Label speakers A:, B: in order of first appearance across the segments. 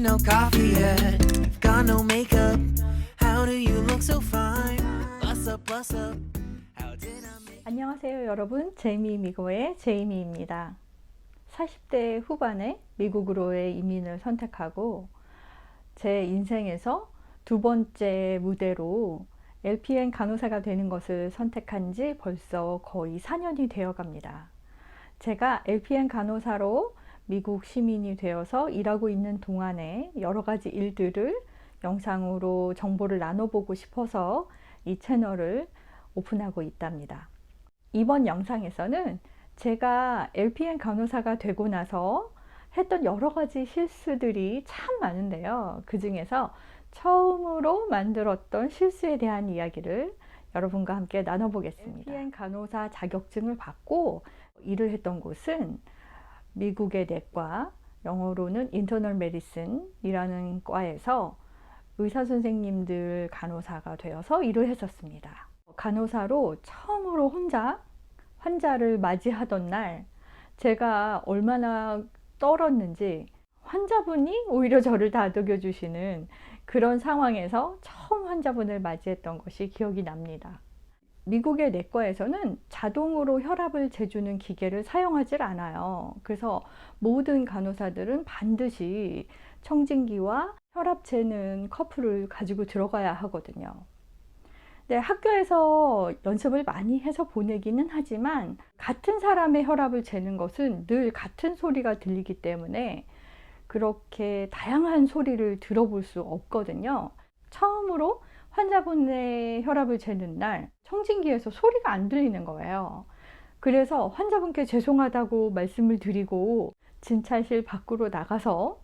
A: no coffee yet. You've got no makeup. How do you look so fine? Bust up, bust up. How did I make...
B: 안녕하세요 여러분, 제이미 미고의 제이미입니다. 40대 후반에 미국으로의 이민을 선택하고 제 인생에서 두 번째 무대로 LPN 간호사가 되는 것을 선택한 지 벌써 거의 4년이 되어 갑니다. 제가 LPN 간호사로 미국 시민이 되어서 일하고 있는 동안에 여러 가지 일들을 영상으로 정보를 나눠보고 싶어서 이 채널을 오픈하고 있답니다. 이번 영상에서는 제가 LPN 간호사가 되고 나서 했던 여러 가지 실수들이 참 많은데요. 그 중에서 처음으로 만들었던 실수에 대한 이야기를 여러분과 함께 나눠보겠습니다. LPN 간호사 자격증을 받고 일을 했던 곳은 미국의 내과, 영어로는 인터널 메디슨이라는 과에서 의사 선생님들 간호사가 되어서 일을 했었습니다. 간호사로 처음으로 혼자 환자를 맞이하던 날 제가 얼마나 떨었는지, 환자분이 오히려 저를 다독여 주시는 그런 상황에서 처음 환자분을 맞이했던 것이 기억이 납니다. 미국의 내과에서는 자동으로 혈압을 재주는 기계를 사용하지 않아요. 그래서 모든 간호사들은 반드시 청진기와 혈압 재는 커플을 가지고 들어가야 하거든요. 네, 학교에서 연습을 많이 해서 보내기는 하지만 같은 사람의 혈압을 재는 것은 늘 같은 소리가 들리기 때문에 그렇게 다양한 소리를 들어볼 수 없거든요. 처음으로 환자분의 혈압을 재는 날 청진기에서 소리가 안 들리는 거예요. 그래서 환자분께 죄송하다고 말씀을 드리고 진찰실 밖으로 나가서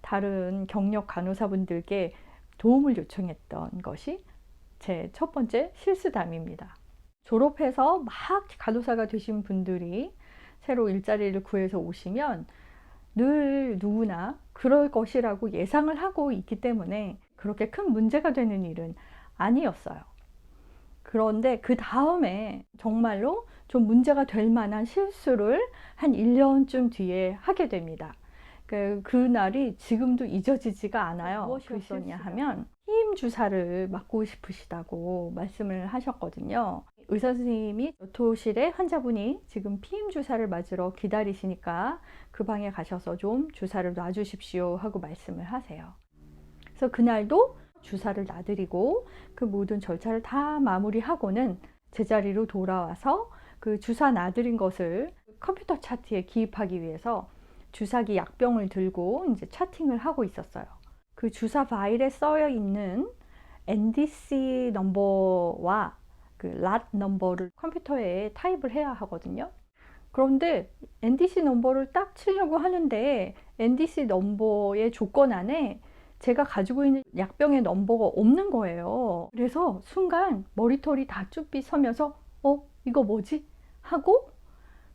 B: 다른 경력 간호사분들께 도움을 요청했던 것이 제 첫 번째 실수담입니다. 졸업해서 막 간호사가 되신 분들이 새로 일자리를 구해서 오시면 늘 누구나 그럴 것이라고 예상을 하고 있기 때문에 그렇게 큰 문제가 되는 일은 아니었어요. 그런데 그 다음에 정말로 좀 문제가 될 만한 실수를 한 1년쯤 뒤에 하게 됩니다. 그날이 지금도 잊어지지가 않아요. 무엇이었냐 하면 피임 주사를 맞고 싶으시다고 말씀을 하셨거든요. 의사 선생님이 교토실에 환자분이 지금 피임 주사를 맞으러 기다리시니까 그 방에 가셔서 좀 주사를 놔주십시오 하고 말씀을 하세요. 그래서 그날도 주사를 놔드리고 그 모든 절차를 다 마무리하고는 제자리로 돌아와서 그 주사 놔드린 것을 컴퓨터 차트에 기입하기 위해서 주사기 약병을 들고 이제 차팅을 하고 있었어요. 그 주사 바일에 써여 있는 NDC 넘버와 그 랏 넘버를 컴퓨터에 타입을 해야 하거든요. 그런데 NDC 넘버를 딱 치려고 하는데 NDC 넘버의 조건 안에 제가 가지고 있는 약병의 넘버가 없는 거예요. 그래서 순간 머리털이 다 쭈삣 서면서 이거 뭐지? 하고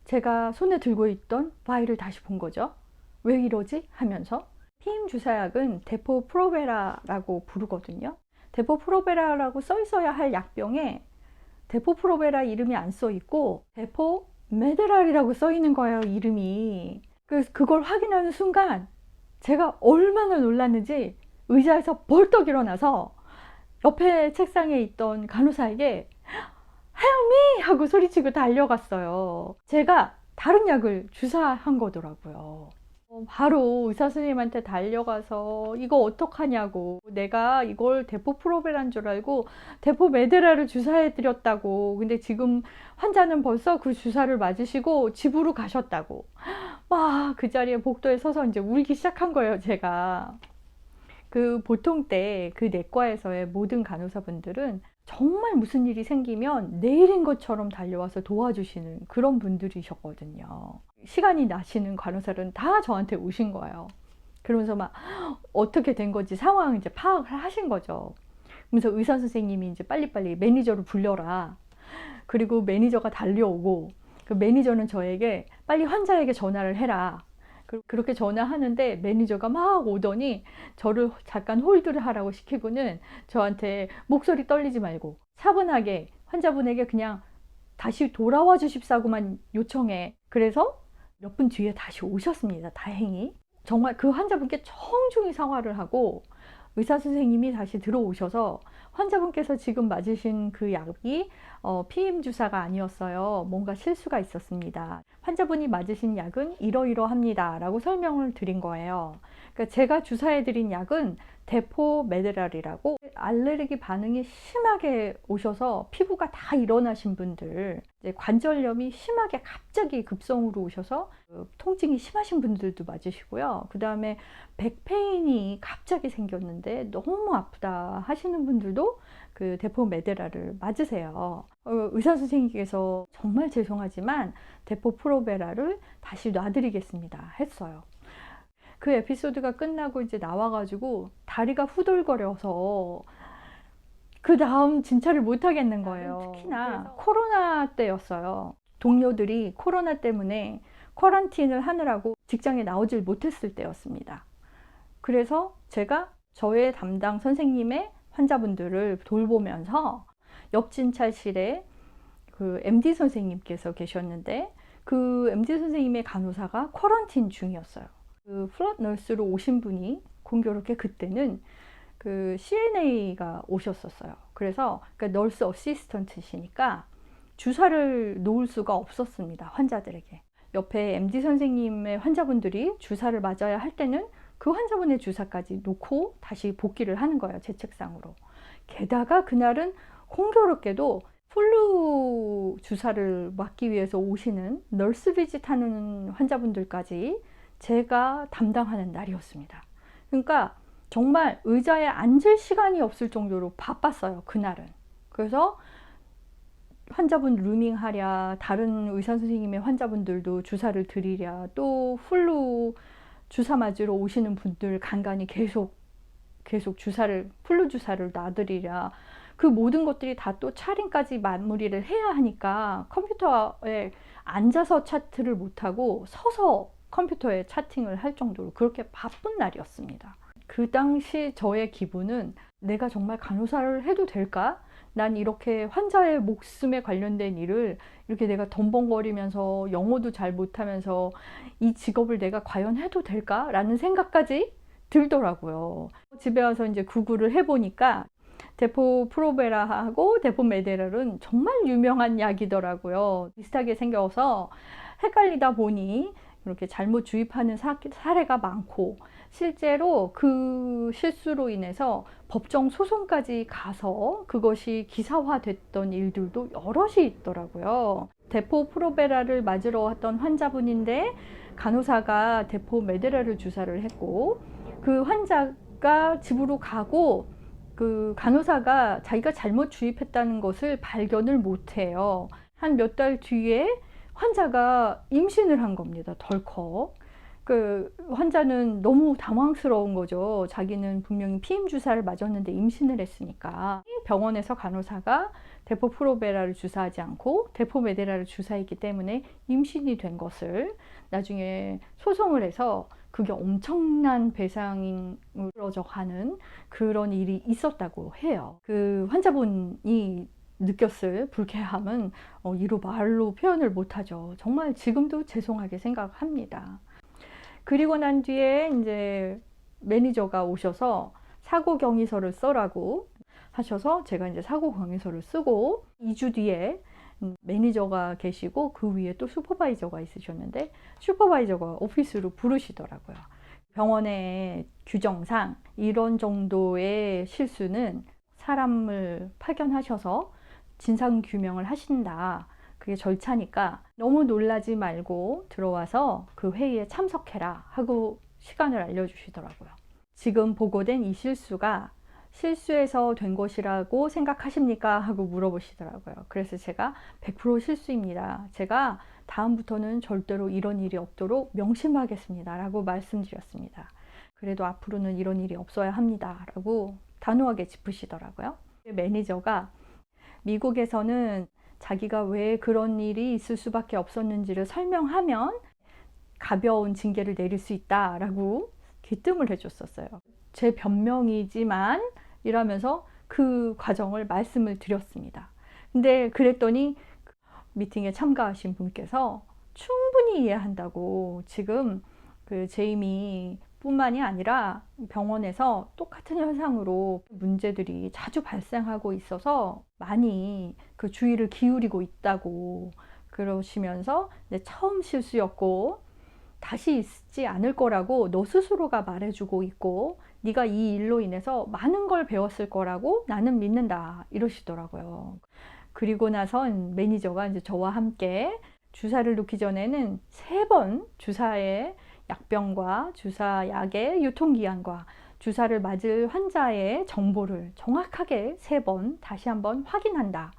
B: 제가 손에 들고 있던 바이를 다시 본 거죠. 왜 이러지? 하면서 피임 주사약은 데포프로베라라고 부르거든요. 데포프로베라라고 써 있어야 할 약병에 데포프로베라 이름이 안 써 있고 데포메드랄이라고 써 있는 거예요, 이름이. 그걸 확인하는 순간 제가 얼마나 놀랐는지 의자에서 벌떡 일어나서 옆에 책상에 있던 간호사에게 Help me! 하고 소리치고 달려갔어요. 제가 다른 약을 주사한 거더라고요. 바로 의사 선생님한테 달려가서 이거 어떡하냐고, 내가 이걸 데포프로베라인 줄 알고 데포메드라를 주사해 드렸다고, 근데 지금 환자는 벌써 그 주사를 맞으시고 집으로 가셨다고, 막 그 자리에 복도에 서서 이제 울기 시작한 거예요. 제가 보통 때 그 내과에서의 모든 간호사분들은 정말 무슨 일이 생기면 내일인 것처럼 달려와서 도와주시는 그런 분들이셨거든요. 시간이 나시는 간호사들은 다 저한테 오신 거예요. 그러면서 막 어떻게 된 건지 상황을 이제 파악을 하신 거죠. 그러면서 의사 선생님이 이제 빨리빨리 매니저를 불러라. 그리고 매니저가 달려오고 그 매니저는 저에게 빨리 환자에게 전화를 해라. 그렇게 전화하는데 매니저가 막 오더니 저를 잠깐 홀드를 하라고 시키고는 저한테 목소리 떨리지 말고 차분하게 환자분에게 그냥 다시 돌아와 주십사고만 요청해. 그래서 몇 분 뒤에 다시 오셨습니다. 다행히. 정말 그 환자분께 정중히 사과를 하고 의사 선생님이 다시 들어오셔서 환자분께서 지금 맞으신 그 약이 피임 주사가 아니었어요. 뭔가 실수가 있었습니다. 환자분이 맞으신 약은 이러이러합니다 라고 설명을 드린 거예요. 그러니까 제가 주사해 드린 약은 데포메드랄이라고 알레르기 반응이 심하게 오셔서 피부가 다 일어나신 분들, 이제 관절염이 심하게 갑자기 급성으로 오셔서 통증이 심하신 분들도 맞으시고요. 그 다음에 백페인이 갑자기 생겼는데 너무 아프다 하시는 분들도 그 데포메드랄을 맞으세요. 의사 선생님께서 정말 죄송하지만 데포프로베라를 다시 놔드리겠습니다 했어요. 그 에피소드가 끝나고 이제 나와가지고 다리가 후들거려서 그 다음 진찰을 못 하겠는 거예요. 특히나 코로나 때였어요. 동료들이 코로나 때문에 쿼런틴을 하느라고 직장에 나오질 못했을 때였습니다. 그래서 제가 저의 담당 선생님의 환자분들을 돌보면서 옆 진찰실에 그 MD 선생님께서 계셨는데 그 MD 선생님의 간호사가 쿼런틴 중이었어요. 그 플롯 널스로 오신 분이 공교롭게 그때는 그 CNA가 오셨었어요. 그래서 그러니까 널스 어시스턴트시니까 주사를 놓을 수가 없었습니다. 환자들에게. 옆에 MD 선생님의 환자분들이 주사를 맞아야 할 때는 그 환자분의 주사까지 놓고 다시 복귀를 하는 거예요. 제 책상으로. 게다가 그날은 공교롭게도 플루 주사를 맞기 위해서 오시는 널스 비짓하는 환자분들까지 제가 담당하는 날이었습니다. 그러니까 정말 의자에 앉을 시간이 없을 정도로 바빴어요. 그날은. 그래서 환자분 루밍하랴, 다른 의사 선생님의 환자분들도 주사를 드리랴, 또 플루 주사 맞으러 오시는 분들 간간히 계속 플루 주사를 놔드리랴, 그 모든 것들이 다 또 차림까지 마무리를 해야 하니까 컴퓨터에 앉아서 차트를 못하고 서서 컴퓨터에 차팅을 할 정도로 그렇게 바쁜 날이었습니다. 그 당시 저의 기분은 내가 정말 간호사를 해도 될까? 난 이렇게 환자의 목숨에 관련된 일을 이렇게 내가 덤벙거리면서 영어도 잘 못하면서 이 직업을 내가 과연 해도 될까? 라는 생각까지 들더라고요. 집에 와서 이제 구글을 해보니까 데포프로베라하고 데포메드랄은 정말 유명한 약이더라고요. 비슷하게 생겨서 헷갈리다 보니 이렇게 잘못 주입하는 사례가 많고 실제로 그 실수로 인해서 법정 소송까지 가서 그것이 기사화됐던 일들도 여럿이 있더라고요. 데포프로베라를 맞으러 왔던 환자분인데 간호사가 데포메드랄을 주사를 했고 그 환자가 집으로 가고 그 간호사가 자기가 잘못 주입했다는 것을 발견을 못해요. 한 몇 달 뒤에 환자가 임신을 한 겁니다. 덜컥. 그 환자는 너무 당황스러운 거죠. 자기는 분명히 피임 주사를 맞았는데 임신을 했으니까. 병원에서 간호사가 데포프로베라를 주사하지 않고 데포메드랄을 주사했기 때문에 임신이 된 것을 나중에 소송을 해서 그게 엄청난 배상으로 하는 그런 일이 있었다고 해요. 그 환자분이 느꼈을 불쾌함은 이루 말로 표현을 못하죠. 정말 지금도 죄송하게 생각합니다. 그리고 난 뒤에 이제 매니저가 오셔서 사고 경위서를 써라고 하셔서 제가 이제 사고 경위서를 쓰고 2주 뒤에 매니저가 계시고 그 위에 또 슈퍼바이저가 있으셨는데 슈퍼바이저가 오피스로 부르시더라고요. 병원의 규정상 이런 정도의 실수는 사람을 파견하셔서 진상규명을 하신다. 그게 절차니까 너무 놀라지 말고 들어와서 그 회의에 참석해라 하고 시간을 알려주시더라고요. 지금 보고된 이 실수가 실수해서 된 것이라고 생각하십니까? 하고 물어보시더라고요. 그래서 제가 100% 실수입니다. 제가 다음부터는 절대로 이런 일이 없도록 명심하겠습니다. 라고 말씀드렸습니다. 그래도 앞으로는 이런 일이 없어야 합니다. 라고 단호하게 짚으시더라고요. 매니저가 미국에서는 자기가 왜 그런 일이 있을 수밖에 없었는지를 설명하면 가벼운 징계를 내릴 수 있다라고 귀뜸을 해줬었어요. 제 변명이지만 이러면서 그 과정을 말씀을 드렸습니다. 근데 그랬더니 미팅에 참가하신 분께서 충분히 이해한다고 지금 그 제이미 뿐만이 아니라 병원에서 똑같은 현상으로 문제들이 자주 발생하고 있어서 많이 그 주의를 기울이고 있다고 그러시면서 처음 실수였고 다시 있지 않을 거라고 너 스스로가 말해주고 있고 네가 이 일로 인해서 많은 걸 배웠을 거라고 나는 믿는다 이러시더라고요. 그리고 나선 매니저가 이제 저와 함께 주사를 놓기 전에는 3번 주사의 약병과 주사 약의 유통기한과 주사를 맞을 환자의 정보를 정확하게 3번 다시 한번 확인한다.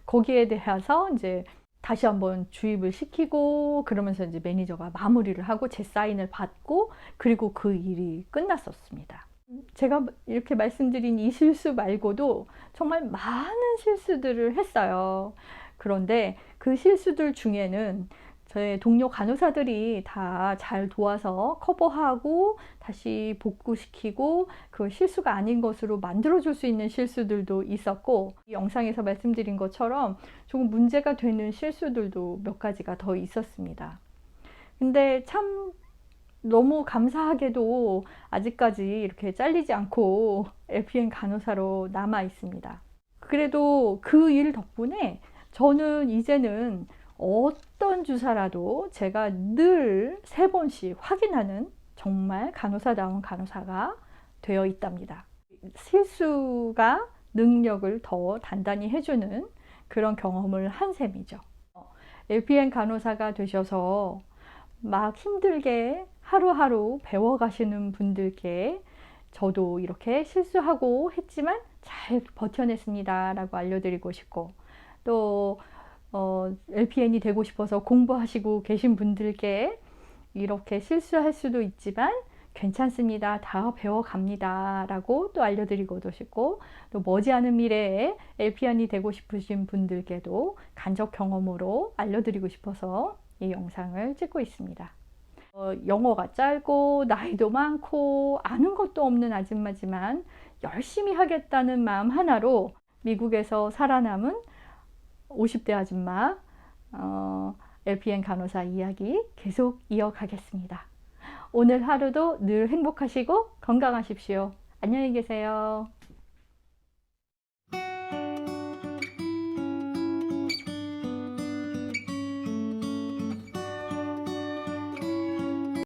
B: 거기에 대해서 이제 다시 한번 주입을 시키고 그러면서 이제 매니저가 마무리를 하고 제 사인을 받고 그리고 그 일이 끝났었습니다. 제가 이렇게 말씀드린 이 실수 말고도 정말 많은 실수들을 했어요. 그런데 그 실수들 중에는 저의 동료 간호사들이 다 잘 도와서 커버하고 다시 복구시키고 그 실수가 아닌 것으로 만들어줄 수 있는 실수들도 있었고 이 영상에서 말씀드린 것처럼 조금 문제가 되는 실수들도 몇 가지가 더 있었습니다. 근데 참 너무 감사하게도 아직까지 이렇게 잘리지 않고 LPN 간호사로 남아 있습니다. 그래도 그 일 덕분에 저는 이제는 어떤 주사라도 제가 늘 3번씩 확인하는 정말 간호사다운 간호사가 되어 있답니다. 실수가 능력을 더 단단히 해주는 그런 경험을 한 셈이죠. LPN 간호사가 되셔서 막 힘들게 하루하루 배워가시는 분들께 저도 이렇게 실수하고 했지만 잘 버텨냈습니다 라고 알려드리고 싶고 또 LPN이 되고 싶어서 공부하시고 계신 분들께 이렇게 실수할 수도 있지만 괜찮습니다. 다 배워갑니다 라고 또 알려드리고도 싶고 또 머지않은 미래에 LPN이 되고 싶으신 분들께도 간접 경험으로 알려드리고 싶어서 이 영상을 찍고 있습니다. 영어가 짧고 나이도 많고 아는 것도 없는 아줌마지만 열심히 하겠다는 마음 하나로 미국에서 살아남은 50대 아줌마 LPN 간호사 이야기 계속 이어가겠습니다. 오늘 하루도 늘 행복하시고 건강하십시오. 안녕히 계세요.